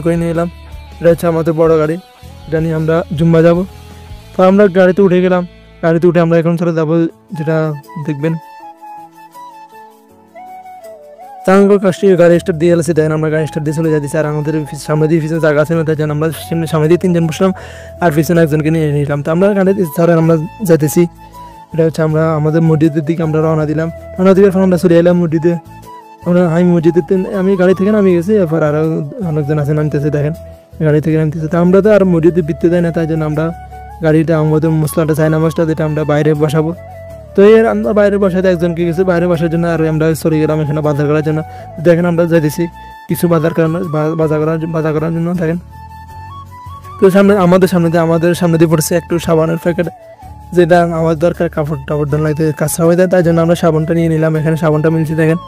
করে নিয়ে এলাম। এটা হচ্ছে আমাদের বড় গাড়ি, এটা নিয়ে আমরা জুম্বা যাব। তো আমরা গাড়িতে উঠে গেলাম। গাড়িতে উঠে আমরা এখন চলে যাবো, যেটা দেখবেন তাঙ্গর কাছে গাড়ি স্টার্ট দিয়ে এসে দেখেন আমরা গাড়ি স্টার্ট দিয়ে চলে যাচ্ছি। আর আমাদের সামনে দিয়ে পিছনে জায়গা আছে না, তাই জন্য আমরা সামনে দিয়ে 3 জন বসলাম আর পিছনে একজনকে নিয়ে নিলাম। তো আমরা গাড়ি ধরে আমরা যাইতেছি। এটা হচ্ছে আমরা আমাদের মসজিদের দিকে আমরা রওনা দিলাম। রওনা দিয়ে আমরা চলে এলাম মসজিদে। আমি মসজিদে আমি গাড়ি থেকে নামিয়ে গেছি, এরপর আরও অনেকজন আছে নামতেছে, দেখেন গাড়ি থেকে নামতেছে। তো আমরা তো আর মসজিদে বিত্তে দেয় না, তাই জন্য আমরা গাড়িটা আমাদের মশলাটা চাই নামাজটা যেটা আমরা বাইরে বসাবো। তো আমরা বাইরে বসাতে একজনকে গেছি বাইরে বসার জন্য, আর আমরা চলে গেলাম এখানে বাজার করার জন্য। দেখেন আমরা যাইতেছি কিছু বাজার করার জন্য। দেখেন তো আমাদের সামনে দিয়ে পড়ছে একটু সাবানের প্যাকেট, যেটা আমার দরকার কাপড় টাপড় ধরুন লাগতে কাঁচা হয়ে যায়, তাই জন্য আমরা সাবানটা নিয়ে নিলাম। এখানে সাবানটা মিলছে, দেখেন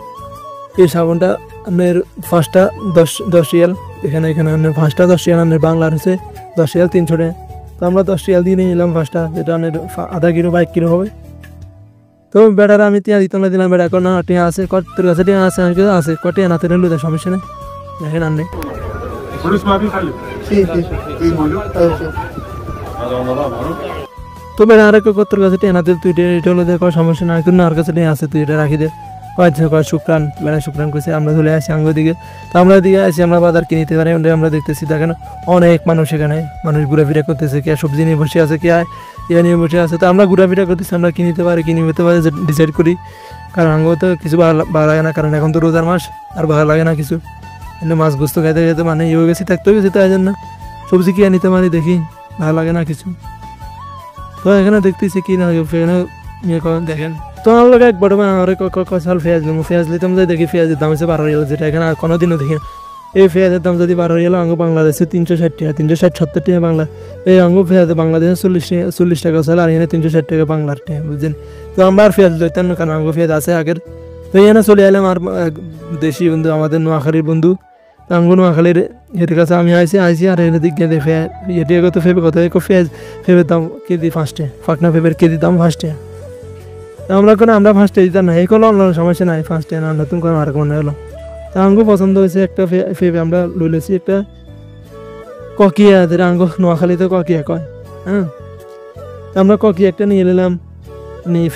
এই সাবানটা আপনার 5টা 10 রিয়াল। এখানে আপনার 5টা 10 রিয়াল, আপনার বাংলার হচ্ছে 10 রিয়াল 300 টাকা। তো আমরা 10 রিয়াল দিয়ে নিয়ে নিলাম 5টা, যেটা আপনার আধা কিলো বা 1 কিলো হবে। তো বেটারা আমি টিয়া দিতাম না, দিলাম বেটা এখন না টিয়া আছে, তোর কাছে টিয়া আছে আছে কটিয়া নাতে নিল, সমস্যা নেই, দেখেন আনলে তো বেটা আর তোর কাছে টিয়া নাতে তুই এটা হলো দেখ সমস্যা না, কিন্তু আর কাছে টিয়া আছে তুই এটা রাখি দে। শুক্রান বেড়া শুক্রান করছে। আমরা চলে আসি আঙ্গ দিকে। তো আমরা দিকে আসি, আমরা বাজার কিনতে পারি। আমরা দেখতেছি দেখেন অনেক মানুষ, এখানে মানুষ ঘোরাফেরা করতেছে, কে সবজি নিয়ে বসে আছে, কে ইয়ে নিয়ে বসে আছে। তো আমরা ঘোরাফেরা করতেছি, আমরা কিনতে পারি ডিসাইড করি, কারণ আঙ্গ তো কিছু ভালো লাগে না, কারণ এখন তো রোজার মাস, আর ভালো লাগে না কিছু। কিন্তু মাছ গোস্ত খাইতে খাইতে মানে ইয়ে গেছি, থাকতেও গেছি, তাই জন্য সবজি কিনে নিতে পারি, দেখি ভালো লাগে না কিছু। তো এখানে দেখতেছি কি না এখানে ইয়ে করেন, দেখেন তো আমার লোক এক বড় আর সাল পেঁয়াজ নিতাম, যাই দেখি পেঁয়াজের দাম হচ্ছে 12 রিয়াল, যেটা এখানে আর কোনোদিনও দেখি না। এই পেঁয়াজের দাম যদি 12 রিয়াল, আঙ্গ বাংলাদেশে 360 টাকা, 360-70 টাকা বাংলা। এই আঙ্গ পেঁয়াজ বাংলাদেশে 40 টাকা চাল, আর এখানে 360 টাকা বাংলার টাকা, বুঝছেন। তো আমরা আর পেঁয়াজ লইতাম না, কারণ আঙ্গ পেঁয়াজ আছে আগের। তো এখানে চলে এলাম আর দেশি বন্ধু, আমাদের নোয়াখালীর বন্ধু। তো আঙ্গ নোয়াখালীর এর কাছে আমি আইসি আর এর দিক গিয়ে এটি কত ফেবে কত পেঁয়াজ ফেবের দাম কেজি 5 টাকা, ফাঁকনা ফেবের কেজি দাম 5 টাকা। আমরা 5 টাকা দিতাম না, এই কোনো অন্য সমস্যা নাই, 5 টাকা না, নতুন কোনো আর মনে হলো। তা আঙ্গু পছন্দ হয়েছে একটা ফেবে, আমরা লইলেছি একটা ককিয়া, যেটা আঙ্গু নোয়াখালীতে ককিয়া কয়, হ্যাঁ। তো আমরা ককিয়া একটা নিয়ে নিলাম, নিয়ে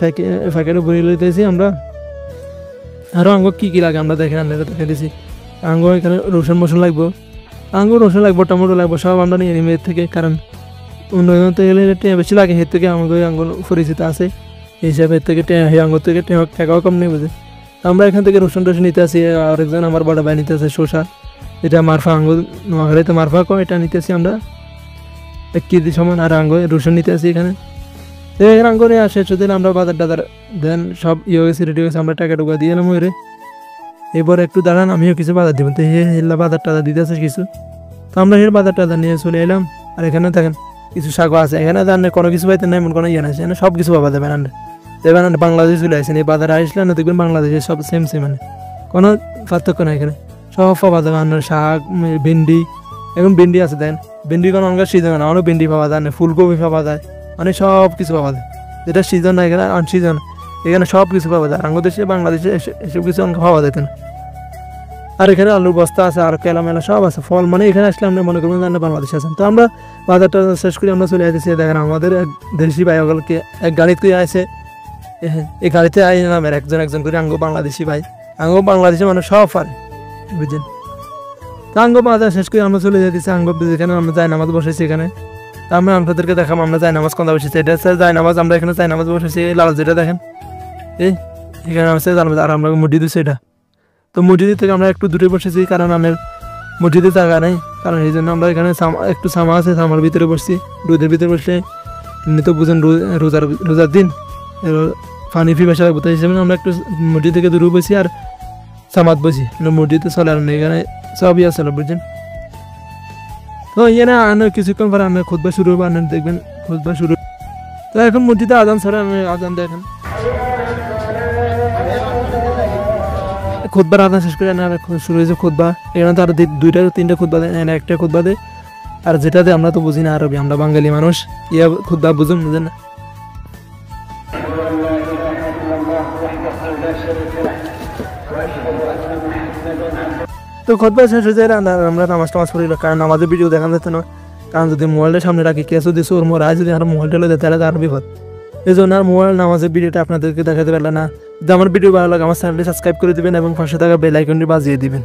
ফ্যাকেটে ভরে লইতেছি আমরা। আরও আঙ্গু কী লাগে আমরা দেখে দেখে দিছি। আঙ্গু এখানে রসুন লাগবো, টমেটো লাগবো, সব আমরা নিয়ে নিই এর থেকে, কারণ অন্য গেলে বেশি লাগে, এর থেকে আমাকে আঙ্গুর পরিচিত আছে হিসাবে, এর থেকে আঙ্গুর থেকে টাকাও কম নেই, বুঝে। আমরা এখান থেকে রসুন নিতে আসি, আরেকজন আমার বড় ভাই নিতে আসে শসা, এটা মারফা আঙ্গুর নোয়াখালীতে মারফা কম, এটা নিতে আসি আমরা 1 কেজি সমান। আর আঙ্গুর রসুন নিতে আসি এখানে। তো এখানে আঙ্গুর নিয়ে আসে দিলে আমরা বাজার টাজার দেন সব ইয়ে গেছি, রেডি হয়েছে, আমরা টাকা টুকা দিয়ে এলাম ওরে। এবার একটু দাঁড়ান, আমিও কিছু বাজার দিব। তো হেল্লা বাজার টাজার দিতে আসে কিছু। তো আমরা বাজার টাজার নিয়ে চলে এলাম। আর এখানে দেখেন কিছু শাকও আছে, এখানে জানেন কোনো কিছু পাইতে নাই, এমন কোনো ইয়ে আছে, এখানে সব কিছু পাওয়া যাবে না। দেখবেন বাংলাদেশে চলে আসেন, এই বাজারে আসলে না দেখবেন বাংলাদেশে সব সেম মানে কোনো পার্থক্য নাই, এখানে সব পাওয়া যাবে। আপনার শাক, ভেন্ডি, এখন ভেন্ডি আছে, দেখেন ভেন্ডি কোনো অনেক সিজন না, অনেক ভেন্ডি পাওয়া যায় না, ফুলকপি পাওয়া যায়, মানে সব কিছু পাওয়া যায়, যেটা সিজন না এখানে আনসিজন, এখানে সব কিছু পাওয়া যায়। বাংলাদেশে এসব কিছু অনেক পাওয়া যেত না। আর এখানে আলুর বস্তা আছে, আর কেলা মেলা সব আছে, ফল, মানে এখানে আসলে আমরা মনে করবেন যে বাংলাদেশে আছেন। তো আমরা বাজারটা শেষ করে আমরা চলে আসতেছি। দেখেন আমাদের এক দেশি ভাই ওগুলোকে এক গাড়িতে আসে, এই গাড়িতে আই নামের একজন করে আঙ্গো বাংলাদেশি ভাই, আঙ্গো বাংলাদেশি মানে সব পারে, বুঝছেন। তো আঙ্গো বাজার শেষ করে আমরা চলে যেতেছি আঙ্গো, যেখানে আমরা যাই নামাজ বসেছি এখানে। তো আমরা আপনাদেরকে দেখাম আমরা যাই নামাজ কোনটা বসেছি, এটা হচ্ছে যাই নামাজ, আমরা এখানে যাই নামাজ বসেছি, লাল যেটা দেখেন এখানে আছে, আর আমরা মসজিদ সেটা। তো মসজিদের থেকে আমরা একটু দূরে বসেছি, কারণ আমার মসজিদে জায়গা নেই, কারণ এই জন্য আমরা এখানে একটু সামা আছে, সামার ভিতরে বসছি। রোদের ভিতরে বসলে এমনি তো বুঝেন রোজার দিন পানি পিপাসা লাগবে, তাই হিসেবে আমরা একটু মসজিদ থেকে দূরে বসি আর সামাত বসি, মসজিদে চলে আর এখানে সবই আছে, বুঝছেন। তো এখানে আনার কিছুক্ষণ পরে আমরা খুতবা শুরু হবে, আনার দেখবেন খুতবা শুরু। তো এখন মসজিদে আজান ছাড়া আজান দেখেন, খুতবার আদান শেষ করে শুরু হয়েছে খুতবা। এখানে তো আর 2-3টা খুতবা দেয়, একটা খুতবা দেয়, আর যেটাতে আমরা তো বুঝি না আরবি, আমরা বাঙালি মানুষ, ইয়া খুতবা বুঝুন না। তো খোদবা শেষ হয়ে যায় আমরা নামাজ টামাজ পড়িল, কারণ আমাদের ভিডিও দেখানো যেত না, কারণ যদি মোবাইলটা সামনে রাখি কেসও দিচ্ছে ওর মোড় যদি আর মোবাইলটা লইতে তাহলে তার বিপদ। এই জন্য আর মোবাইল নামাজের ভিডিওটা আপনাদেরকে দেখাতে পারলে না। যদি আমার ভিডিও ভালো লাগে আমার চ্যানেলটি সাবস্ক্রাইব করে দিবেন এবং পাশে থাকা বেল আইকনটি বাজিয়ে দিবেন।